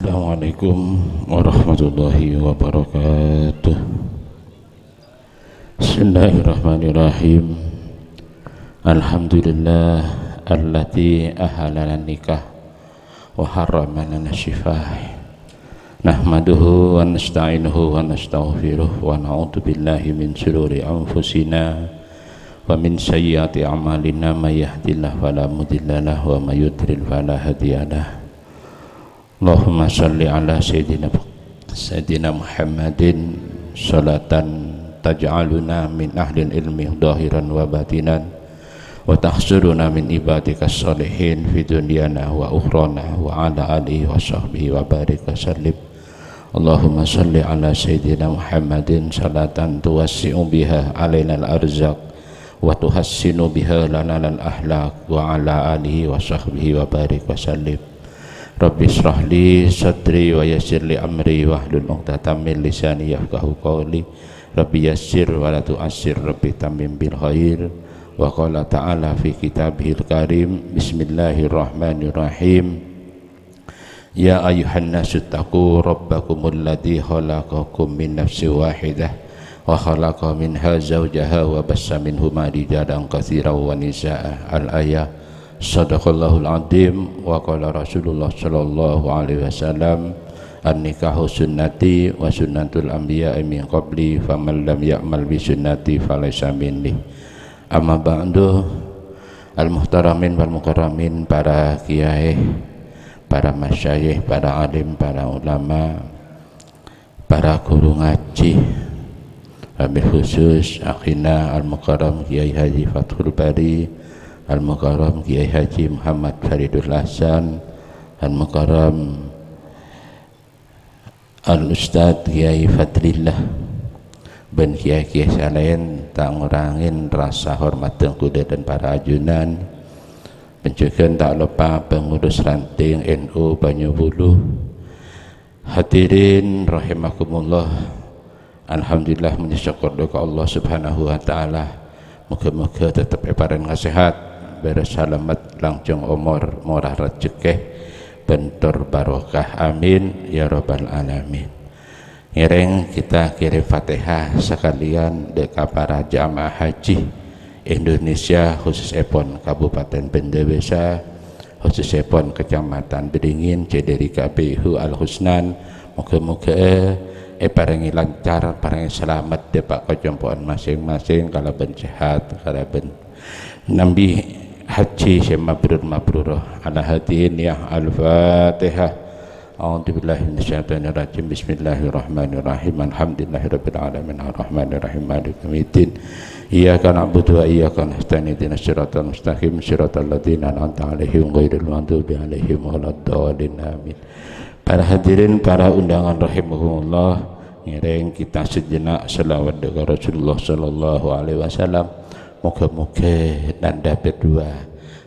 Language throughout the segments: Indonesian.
Assalamualaikum warahmatullahi wabarakatuh. Bismillahirrahmanirrahim. Alhamdulillah allati ahalana nikah wa harramana syifah. Nahmaduhu wa nasta'inuhu wa nastaghfiruh wa na'udzu billahi min shururi anfusina wa min sayyiati a'malina may yahdihillahu fala mudilla lahu wa may yudlil fala hadiyalah. Allahumma salli ala Sayyidina Muhammadin salatan taj'aluna min ahlil ilmi dhahiran wa batinan wa tahsuruna min ibadikas salihin fi dunyana wa ukhrana wa ala alihi wa sahbihi wa barik wa sallim. Allahumma salli ala Sayyidina Muhammadin salatan tuwassi'u biha alaina al-arzaq wa tuhassinu biha lana al-ahlak wa ala alihi wa sahbihi wa barik wa sallim. Rabbi israh li sadri wa yassir li amri wahlul 'uqdatam min lisani yafqahu qawli. Rabbi yassir wa la tu'assir, Rabbi tammim bil khair. Wa qala ta'ala fi kitabihil karim, bismillahirrahmanirrahim. Ya ayyuhan nasu taqu rabbakumul ladzi khalaqakum min nafsin wahidah wa khalaqa minha zawjaha wa bassa minhuma rijalan katsiran wa nisaa'a. Al-ayah. Sadaqallahul azim. Wa qala Rasulullah sallallahu alaihi wasallam, an-nikahu sunnati wa sunnatul anbiya'i min qabli faman lam ya'mal bi sunnati falaysa minni. Amma ba'du. Al-muhtaramin wal mukarramin, para kiai, para masyayikh, para alim, para ulama, para guru ngaji, wabil khusus akhina al-mukarram Kiai Haji Fathul Bari, Al-Mukarram Kiai Haji Muhammad Faridul Hasan, Al-Mukarram Al-Ustadz Kiai Fadlillah, ben kiai-kiai selain tak ngurangin rasa hormat dan kuda dan para ajunan. Penjagaan tak lupa pengurus ranting NU Banyubulu. Hadirin rahimakumullah. Alhamdulillah mensyukur doa Allah Subhanahu wa taala. Moga-moga tetap paring nasihat, bersalamat langjung umur, murah rezeki, bentur barokah, amin ya rabbal alamin. Ngiring kita kirim Fatihah sekalian dekat para jamaah haji Indonesia, khusus Epon Kabupaten Bendewesa, khusus Epon Kecamatan Beringin, Cederi KPU Al-Husnan. Moga-moga paringi lancar, paringi selamat depak kejompoan masing-masing, kalau ben sehat, kalau ben nambi haji semabrur mabrurah ala hadirin ya. Al-Fatihah. A'udzubillahi minasyaitonir rajim. Bismillahirrahmanirrahim. Alhamdulillahirabbil alamin arrahmanirrahim maliki yaumiddin. Iyyaka na'budu wa iyyaka nasta'in ihdinas siratal mustaqim siratal ladzina an'amta 'alaihim ghairil maghdubi 'alaihim waladdallin amin. Para hadirin, para undangan rahimahumullah, ngiring kita sejenak selawat kepada Rasulullah sallallahu alaihi wasallam. Moga-moga nanda berdua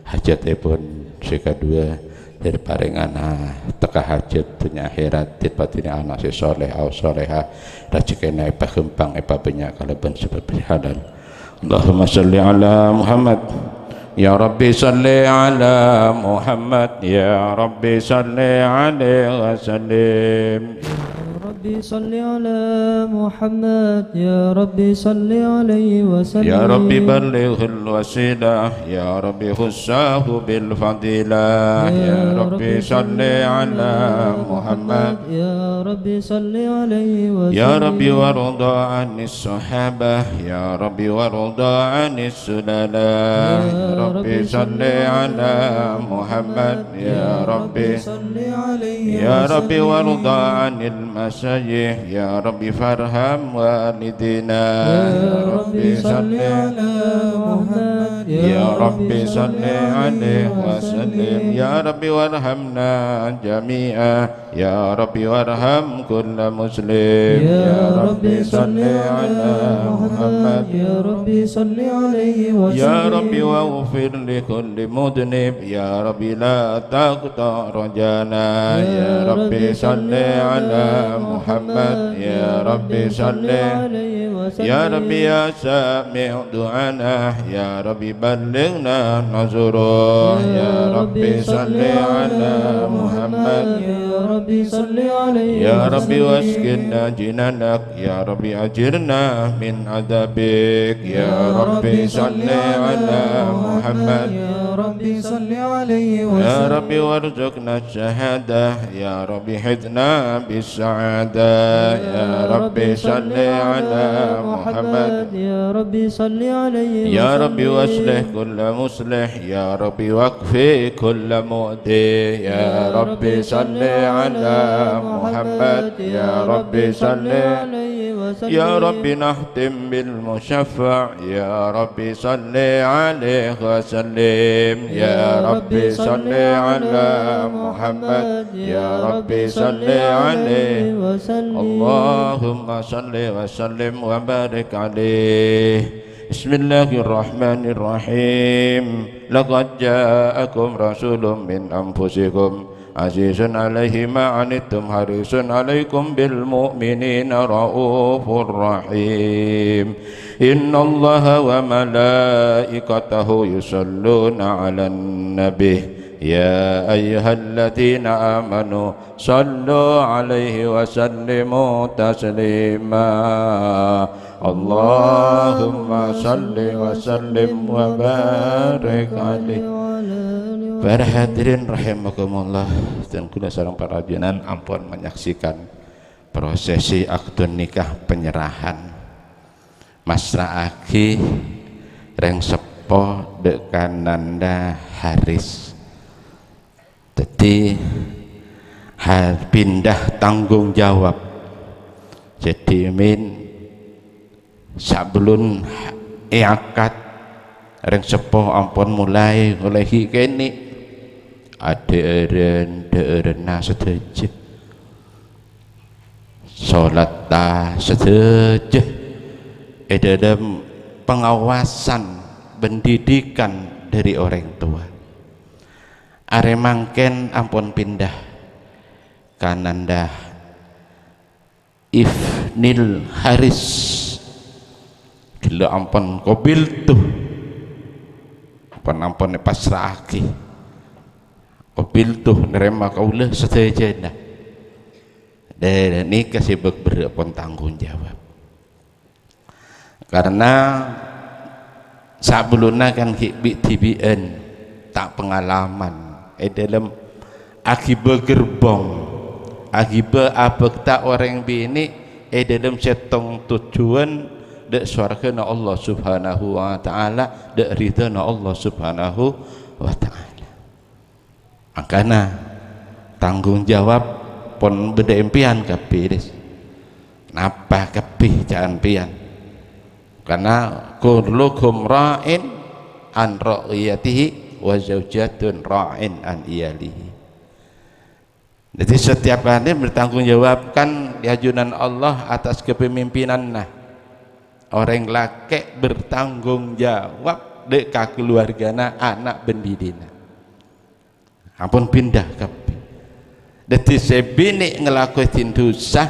hajatipun sekadua dari paringana teka hajat dunia akhirat dipatine anak si soleh au soleha rezekine epah gempang epah banyak kalaban sebab halal. Allahumma sholli ala Muhammad. Ya Rabbi salli ala Muhammad. Ya Rabbi salli alaihi wasallim. ربي صل على محمد يا ربي صل عليه وسلم. يا ربي بلغ الوسيلة يا ربي خصه بالفضيلة. يا ربي صل على محمد يا ربي صل عليه وسلم. يا ربي وارضى عن الصحابة يا ربي وارضى عن السلالة. يا ربي صل على محمد يا ربي صل عليه. يا ربي وارضى عن المساجد يا ربي فارحم والدينا. يا ربي صل على محمد يا ربي صل عليه وسلم. يا ربي وارحمنا جميعا يا ربي وارحم كل مسلم. يا ربي صل على محمد يا ربي صل عليه وسلم. يا ربي واغفر لكل مذنب يا ربي لا تقطع رجانا. يا ربي صل على محمد يا ربي صل. وسلم يا ربي يا سامع دعانا يا ربي بلغنا نظره يا ربي صل على محمد يا ربي صل عليه يا ربي واسكننا جنانك يا ربي أجرنا من عذابك يا ربي صل على محمد يا ربي صل عليه يا وسلم ربي وارزقنا الشهادة يا ربي حدنا بالسعادة يا ربي صل على محمد يا ربي صل عليه يا وسلم ربي واصلح كل مصلح يا ربي واكفي كل مؤذي يا ربي صل على محمد يا ربي صل عليه وسلم يا ربي نختم بالمشفع يا ربي صل عليه وسلم يا ربي صل على محمد يا ربي صل عليه وسلم اللهم صل وسلم وبارك عليه بسم الله الرحمن الرحيم لقد جاءكم رسول من أنفسكم عزيز عليه ما عنتم حريص عليكم بالمؤمنين رؤوف رحيم إن الله وملائكته يصلون على النبي يا أيها الذين آمنوا صلوا عليه وسلموا تسليما اللهم صل وسلم وبارك عليه. Para hadirin rahimakumullah dan kula sareng para jenengan ampun menyaksikan prosesi akdun nikah penyerahan Masra Aki reng sepo dekananda Haris. Jadi pindah tanggung jawab. Jadi min sablun iakad reng sepo ampun mulai olehi kene aderen setuju sholat ta setuju dalam pengawasan pendidikan dari orang tua aremangken ampun pindah kananda Ifnil Haris gila ampun kobil tuh ampun pasrahki kobil tuh nerima kaulah setajana dan ini kasih berapun tanggung jawab karena sebelumnya kan hikbik TBN tak pengalaman dalam akibat gerbong akibat apa tak orang bini dalam setong tujuan dek surga na Allah subhanahu wa ta'ala dek ridha na Allah subhanahu wa ta'ala. Makanya tanggung jawab pun beda impian kapir napa kapih jangan pian karena kullukum ra'in an ra'iyatihi wa zaujatun ra'in an iyalihi. Jadi setiap kali bertanggung jawabkan di ajunan Allah atas kepemimpinannya. Orang laki bertanggung jawab dek keluargana anak bendidina. Ampun pindah kabeh. Dadi sebini ngelakuin dosa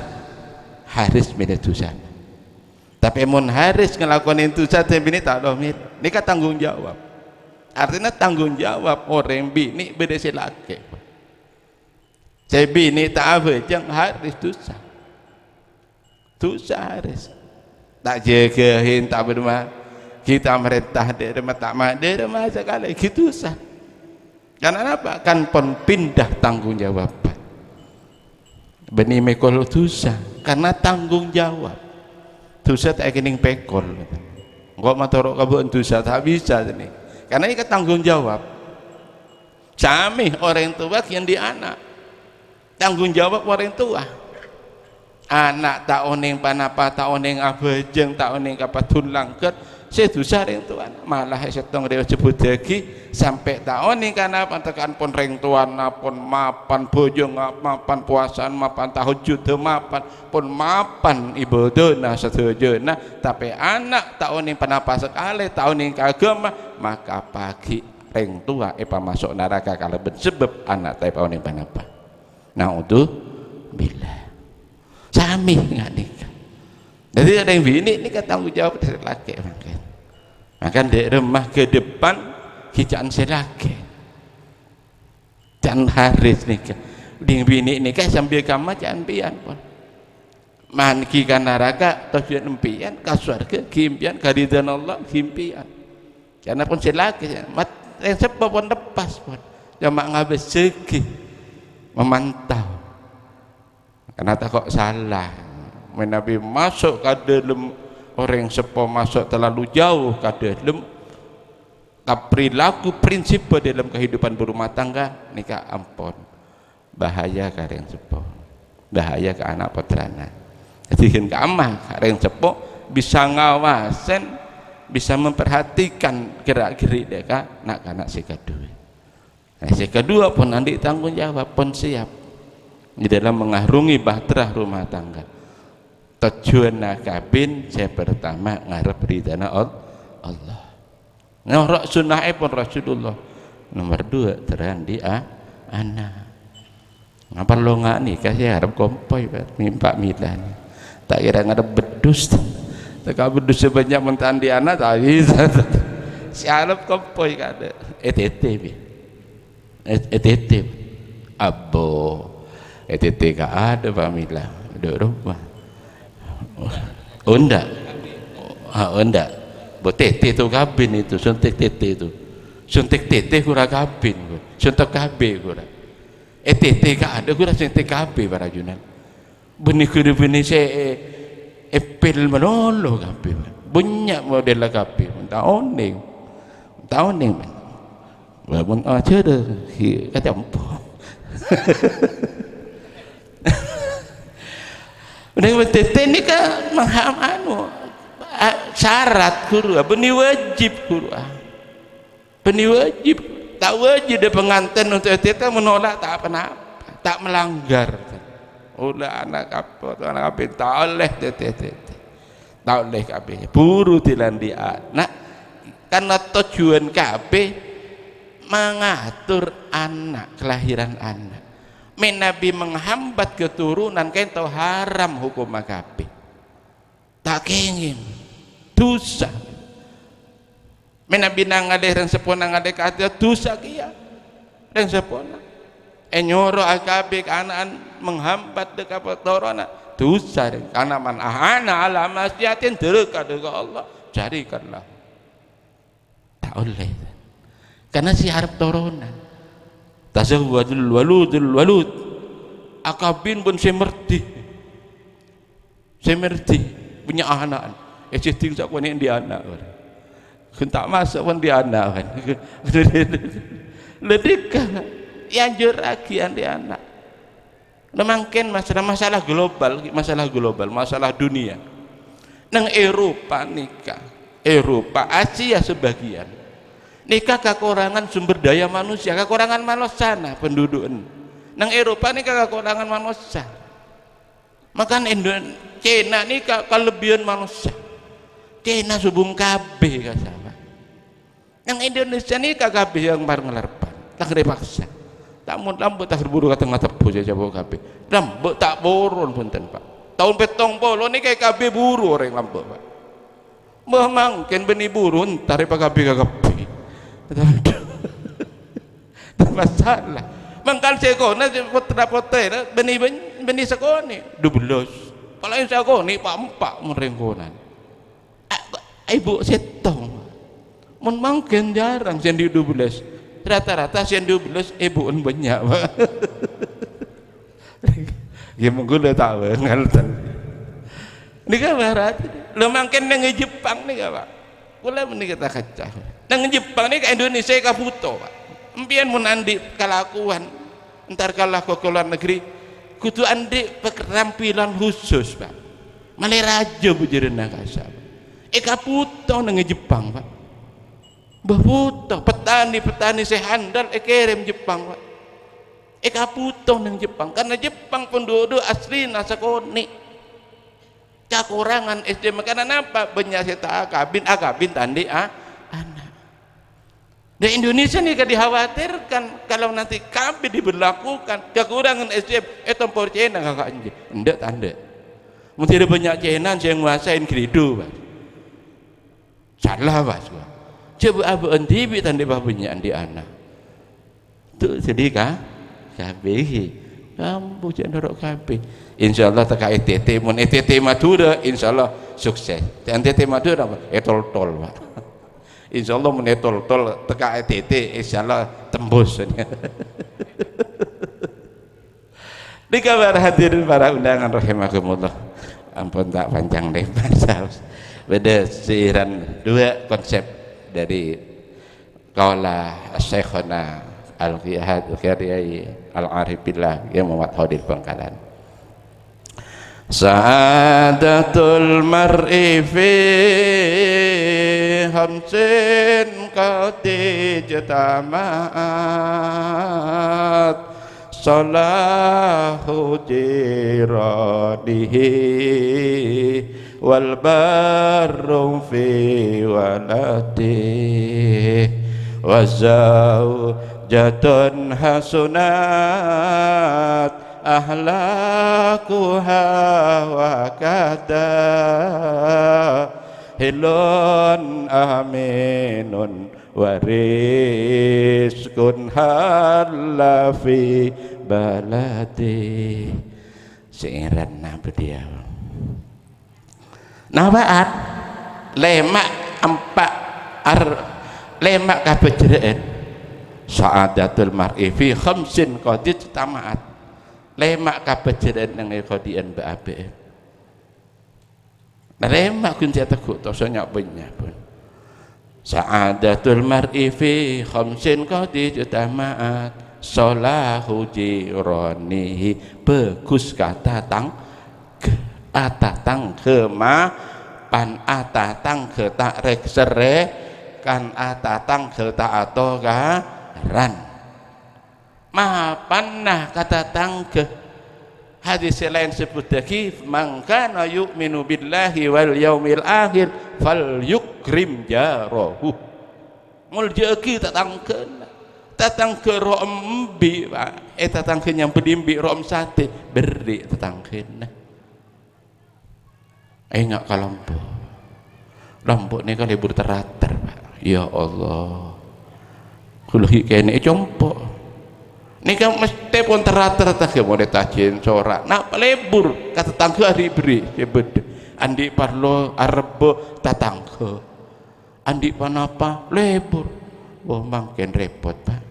Haris milih dosa. Tapi mun Haris ngelakuin dosa sebini tak domir. Ini kan tanggung jawab. Artinya tanggung jawab orang bini beda si laki. Sebini tak apa jang Haris dosa. Dosa Haris. Tak jagain tak berma. Kita merintah dia rumah tak mak dia rumah sekali gitu sah. Karena apa? Kan pun pindah tanggung jawab. Beni mekol dosa karena tanggung jawab. Dosa tak kening pekol. Engko maturuk kabun dosa tak bisa ini. Karena ini tanggung jawab. Sami orang tua yang di anak. Tanggung jawab orang tua. Anak tak oning panapa tak oning abejeng tak oning kapatul langket sedosa ring tuan malah setong dia sebut lagi sampai tahun ini karena pantekan pun ring tuan pun mapan bojong mapan puasan mapan tahajud mapan pun mapan ibadahna sedejana tapi anak tahun ini panapa sekali tahun ini agama maka pagi ring tua masuk neraka kalau sebab anak tapi tahun ini panapa nah untuk bila sami nggak nikah Jadi ada yang bini ini kan tanggung jawab dari laki maka di rumah ke depan hijaan selaki dan haris nih kan ding bini ini kan sambil kamar jangan pian pun man ki kanaraga tujuan impian kasuarga kimpian karidan Allah kimpian karena pun selaki mat yang sepa pun lepas pun cuma ngabis segi memantau karena tak kok salah Nabi masuk ke dalam orang yang sepo masuk terlalu jauh ke dalam perilaku prinsip dalam kehidupan berumah tangga nikah ampun bahaya ke yang sepo bahaya ke anak putrana jadi ke amah ke yang sepo bisa ngawasan bisa memperhatikan gerak-gerik mereka nak si kedua si kedua pun nanti tanggung jawab pun siap di dalam mengarungi bahtera rumah tangga tujuan nakabin saya pertama ngarep ridana Allah nyorok sunnah pun Rasulullah nomor 2 terang di anak ngapa lo nggak nikah saya harap kompoi mimpak milan tak kira ngarep bedus tak bedus sebanyak mentahan di anak tak bisa si harap kompoi kada ETT abo ETT gak ada Pak Mila duduk rumah Onda Onda buat tete itu kabin itu suntik tete itu suntik tete kurang kabin suntik KB kurang tete gak ada kurang suntik KB para junan benih saya epil menolong KB banyak model KB tahun nih walaupun aja dah kata empuh Udah tete ini kan anu syarat guru, benih wajib guru, benih wajib, tak wajib ada pengantin untuk tete menolak tak apa-apa, tak melanggar. Ulah anak apa tak oleh tete, tak oleh kabeh. Buru dilandi anak, karena tujuan kabeh mengatur anak, kelahiran anak. Nabi menghambat keturunan kan tahu haram hukum makapi tak kengin dosa Nabi nangadeh dan sepona ngadeh kata dosa kia dan sepona nyoro akabe kanan menghambat dekat keturunan dosa karena man ahana ala masyatin dekat dengan Allah carikanlah tak oleh karena si harap turunan tazawwadul walud akabin pun semerti punya anak tinggal sak pun di anak kan tak masuk pun di anak kan ledekah yang juragian di anak mungkin masalah global masalah dunia nang Eropa nikah Eropa Asia sebagian nikah kekurangan sumber daya manusia kekurangan manusia penduduk nang Eropa nikah kekurangan manusia makan Cina nikah kelebihan manusia Cina subung kabeh kasama nang Indonesia nikah kabeh yang bareng ngelarpan tak dipaksa tak mau lampu tak berburu ke tengah tebu saja bawa kabeh lampu tak borong punten Pak tahun petong polo nikah kabeh buru orang lampu Pak memangkin benih buru entar pak kabeh tak masalah mangkal sekona putra-putra benih sekoni 12 paling sekoni pak merengkonan ibu setong mungkin jarang yang di 12 rata-rata yang 12 ibu banyak Pak ya mungkin udah tahu ngaltan ini kan barat lo mungkin yang Jepang nih Pak boleh menikah kaca nang Jepang ini ke Indonesia ke foto Pak empian mun andi kelakuan entar kalah ke luar negeri kudu andi keterampilan khusus Pak malih raja bujerenna kasar ka foto nang Jepang Pak bah foto petani sehandal kirim Jepang Pak ka foto nang Jepang karena Jepang penduduk asli nasakoni kekurangan SDM karena apa banyak seta akabin tandi anak di Indonesia nih dikhawatirkan kalau nanti KB diberlakukan kekurangan SDM tempor Cina kakak enggak tanda mesti ada banyak cenan yang nguasain grido Pak. Salah Pak. Coba abu endi bi tanda banyak di anak tu sedih kah kabeh kamu jangan dorok kabeh insyaallah tak ETT mun ETT Madura insyaallah sukses dan ETT Madura apa tol Pak insyaallah mun tol teka ETT insyaallah tembus di kabar hadirin para undangan rahimakumullah ampun tak panjang lebar beda seiran dua konsep dari qala syekhuna Al-Qiyai Al-Arif Billah yang Muhammad Khalil Bangkalan Sa'adatul mar'i fi hamsin qad ijtama'at salahu jiranihi wal barru fi waladihi wazawjatun hasunat ahlakuha wa kada hilun aminun wariskun halafi baladi seiran nabi dia nabaat lemak empat lemak kabejreen sa'adatul mar'i fi khamsin qadid tamaat lemak kabejreen yang qadian baabe lemak kun saya teguk tosanya banyak pun sa'adatul mar'i fi khamsin qadid tamaat salahu jiranihi bagus kata tang atatang kema pan atatang ketak rek sere kan atatang keta atau garan mapanah kata tangke hadis lain sebut lagi mangkana yu'minu billahi wal yaumil akhir fal yukrim jarahu muljaki tatangke rombi tatangke yang bedimbi rom sate beri tatangke enggak lombok ni kan libur teratur Pak. Ya Allah kuluhi kene compok ni kan mesti pun teratur tak boleh tajin corak nak lebur kata tangga hari beri sebed andi parlo arbo tatangga andi panapa lebur wah makin repot Pak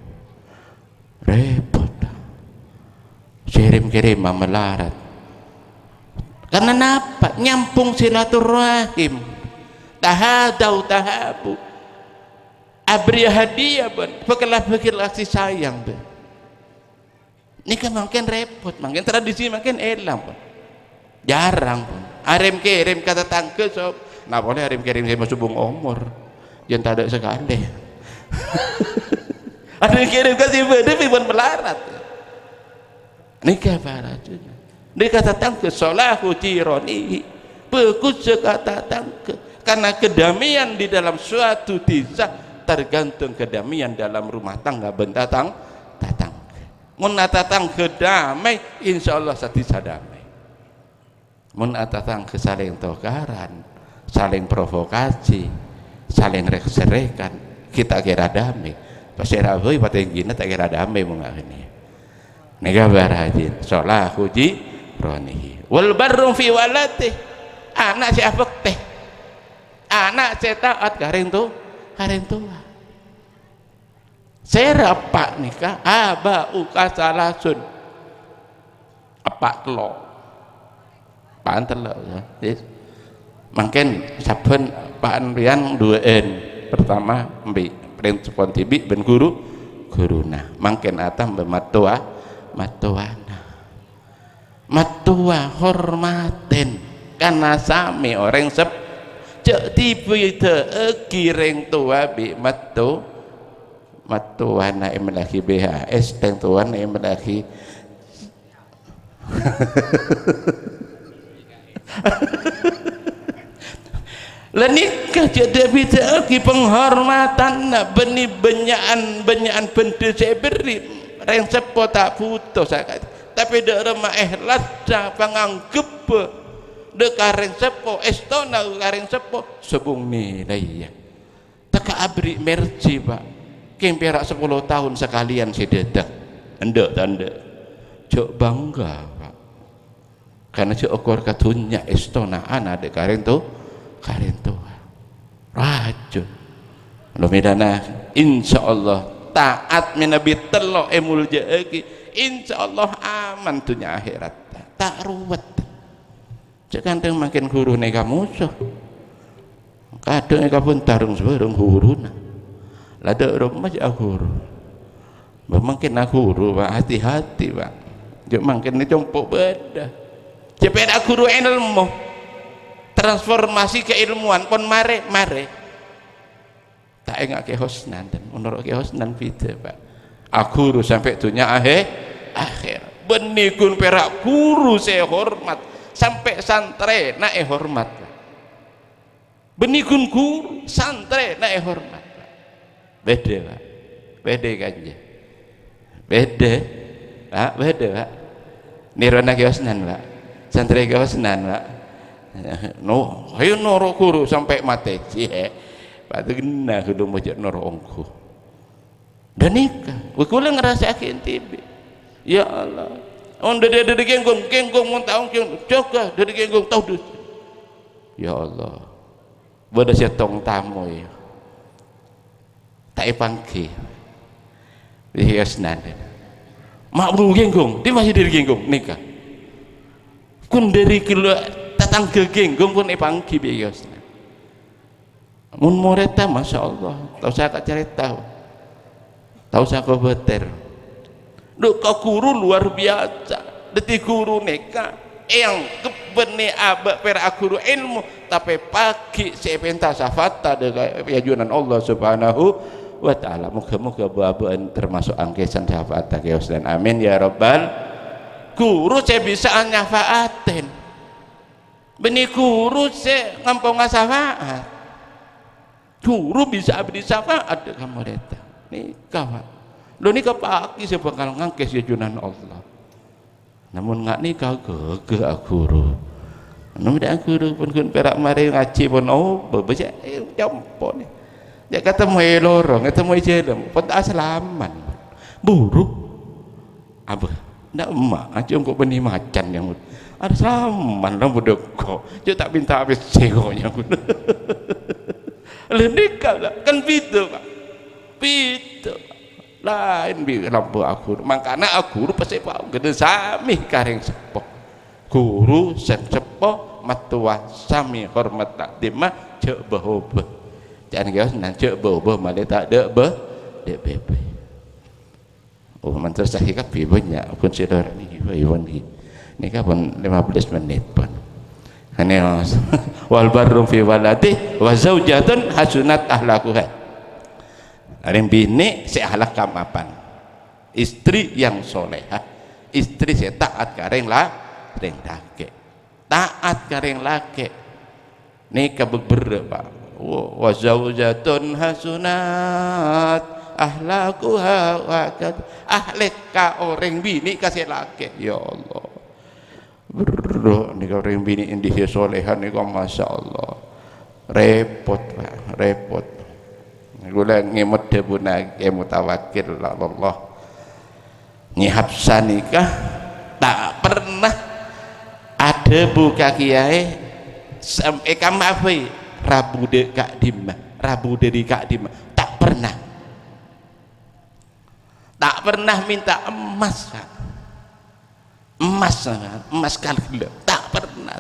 repot kirim melarat karena napa nyampung silaturahim tahadau tahabu abri hadiah pun bekil kasih sayang pun ini kan makin repot makin tradisi makin elang pun jarang pun arem kirim kata tangke sob nah boleh arem kirim saya masuk umur yang tak ada sekali arem kirim kasih beda pun melarat nikah para dia kata tangke solahu jirani bagus kata tangke karena kedamaian di dalam suatu desa tergantung kedamaian dalam rumah tangga bentatang tatang mun tatang kedamai insyaallah satisa damai mun tatang saling tokaran saling provokasi saling rek-serekan kita kira damai pasti rawi patenggina tak kira damai mengagini nega barajin salahu jiranihi wal barru fi waladihi anak siapa teh anak saya taat karing tua saya rapak nikah aba uka salasun apa telo pan telo ya mungkin saben pan rian dueen pertama mbi pring sepon tibi ben guruna mungkin atam bematua matua hormaten karena sami orang sep cek tipu itu kiring tua bi matuan na lagi BHS teng tuan na lagi lenikah jadi bisa lagi penghormatan na benih benyaan benda saya beri yang sepo tak putus tapi dak remah ikhlas panganggep de kareng sepo estona kareng sepo sebung nilai ya teka abri merci Pak king perak 10 tahun sekalian si dedak endek tanda cok bangga Pak karena cok okor katunya estona ana de kareng tu racun lo medana insyaallah taat menabi telo emul jaeki insyaallah aman dunia akhirat tak ruwet cek kanteng makin guru neka musuh kadang neka pun tarung sebarang guru lada rumah aja guru makin guru Pak hati-hati Pak cek makin ini compok beda cepet guru ilmu transformasi keilmuan pun mare tak enggak ke husnan dan menurut ke husnan beda Pak guru sampai dunia akhir benikun perak guru saya hormat sampai santre naik hormat benikun guru santre naik hormat beda Pak beda kanja beda Pak nirwana ke husnan Pak santre ke husnan Pak no ayo noro guru sampai mati patu gena kudu mojok noro ongku dan nikah kula ngerasa akin tibi ya Allah on dari kenggong mun taung coba dari kenggong tahu dus ya Allah bodo setong tamu ya tak ipangki hiasnan mak bru kenggong dia masih dari kenggong nikah kun dari kilo tatangga kenggong pun ipangki biasa mun moreta Masya Allah tahu saya kak cerita tahu saya kau beter duk kau guru luar biasa detik guru neka yang kebeni abak perak guru ilmu tapi pagi sepenta safata dengan yajunan Allah subhanahu wa ta'ala moga-moga buah-buahan termasuk angkesan safata dan amin ya rabbal guru saya bisa nyafaatin benih guru saya ngampung syafaat guru bisa abdi syafaat dengan mereka nikah Pak lo nikah pagi saya bakal ngangkes yajunan Allah namun nggak nikah gege guru namun dah guru pun kun perak mari ngaji pun bebaca jampo nih dia kata mau lorong kata mau jalan pun tak selaman buruk abah ndak emak aja kok benih macan yang ada saman lah budak kok dia tak minta habis cegonya nikah lah kan gitu Pak gitu lain bi lampu aku makanya aku pasti Pak gede sami kareng sepo guru sen sepo matua sami hormat takdimah cek bahobah jangan guys nanti cek bahobah malah tak ada bebe oh mantul sahih kapi banyak konsider ini Iwan ini kapan 15 menit pun hanya wal barrum fi waladi wa zaujatun hasunat ahlakuha ada bini seahlak kamapan istri yang solehah istri saya taat kareng ring laki taat kareng laki nikah beber Pak wa zaujatun hasunat ahlakuha wakad ahlika orang bini kasih laki ya Allah berdua nih orang bini indihya solehan nih kok Masya Allah repot Pak repot gula ngemut debuna mutawakil Allah nyihab sanikah tak pernah ada buka kiai sampai kamafi rabu de kak dimah rabu dari kak dimah tak pernah minta emas Pak emas kali tak pernah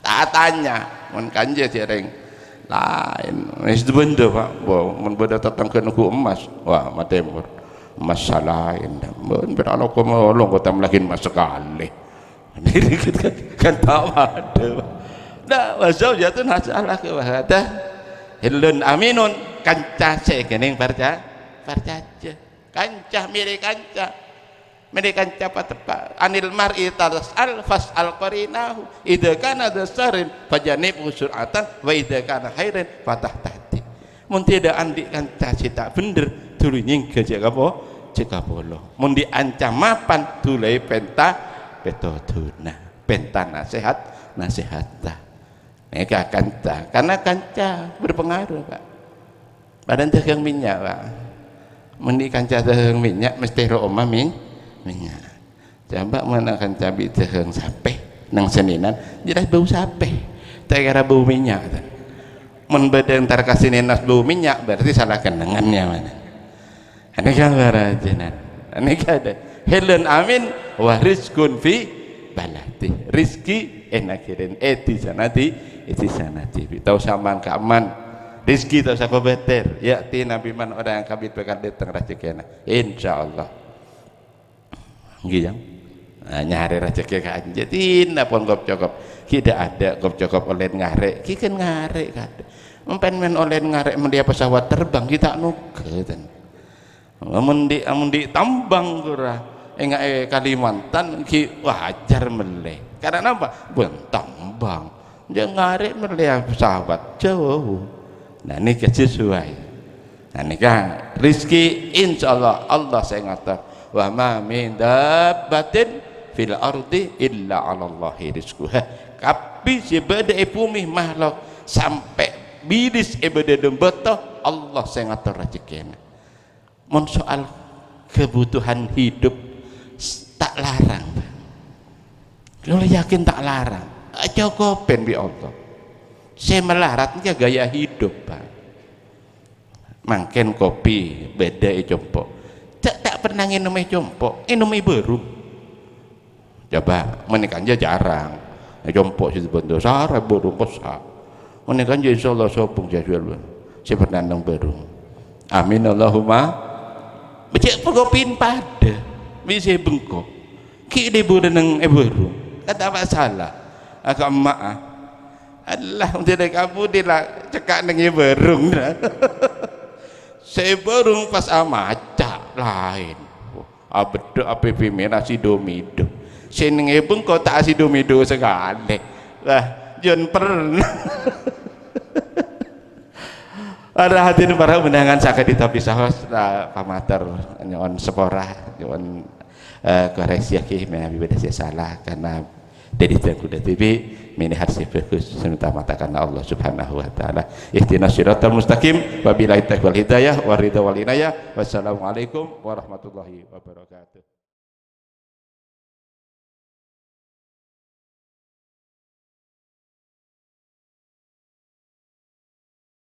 tak tanya mun kanja jereng lain wis benda Pak mun benda tatang ke nuku emas wah matemur emas lain mun beralo ko molong ko tamlahin emas sekali ini kan tak ada dah wasau jatun hasalah ke wahada hilun aminun kancah sekening percaya kancah mirip kancah mereka capat tepat anil mar'i tas'al fas'al qarinahu idza kana dasarin fajanib usuratan wa idza kana khairin fatahti mun tidak andik kancah cita bener tuluy nyingke cek apa cek bolo mun diancam mapan tulai penta petoduna penta nasihat nasihatah mereka kanca karena kanca berpengaruh Pak badan dagang minyak Pak meni kanca dagang minyak mesti ro omah minyak coba mana kanca bi dagang sape nang seninan jelas bau sape tak kira bau minyak mun badan tar kasih nas bau minyak berarti salah kenangannya mana ini kan barajenan ini ada helen amin wa rizqun fi balati rizki enakirin di sana tahu saman keaman rizki tahu siapa beter ya ti nabi man orang yang kabit bakal datang rezekina insyaallah gitu nyari rezeki ka anjetin napon gop cokop tidak ada gop cokop oleh ngarek kikan ngarek kada mempen men oleh ngarek mendia pesawat terbang kita nukeun amun di tambang kurang Kalimantan ki wajar meleh karena apa bentambang dia ngarek meleh pesawat jauh nah ini sesuai nah ini kan rizki insyaallah Allah saya ngatur wa ma min dabbatin fil ardi illa 'alallahi rizquha kapi sebeda bumi makhluk sampai bidis ebeda dembeto Allah saya ngatur rezekina mun soal kebutuhan hidup tak larang kalau yakin tak larang cokopen bi Allah saya melaratnya gaya hidup Pak mangken kopi beda compok tak pernah minum compok minum baru coba menikahnya jarang compok situ bentuk sarah baru kosa menikahnya insyaallah sopung jadwal saya pernah nang baru amin Allahumma becek pegopin pada bisa bengkok ki debu nang baru kata masalah agak maaf Allah tidak kamu dilak cekak nang berung saya berung pas amaca lain abdo app merah si domido seneng bengkok tak si domido sekali lah jon pernah ada hadirin para undangan sakit tapi sahos pamater nyon sepora nyon koreksi ki menawi beda salah karena dari kuda TV mini harsi fokus semata-mata karena Allah Subhanahu wa taala ihdinas siratal mustaqim wabillahi taufiq wal hidayah waridha wal inayah wassalamualaikum warahmatullahi wabarakatuh.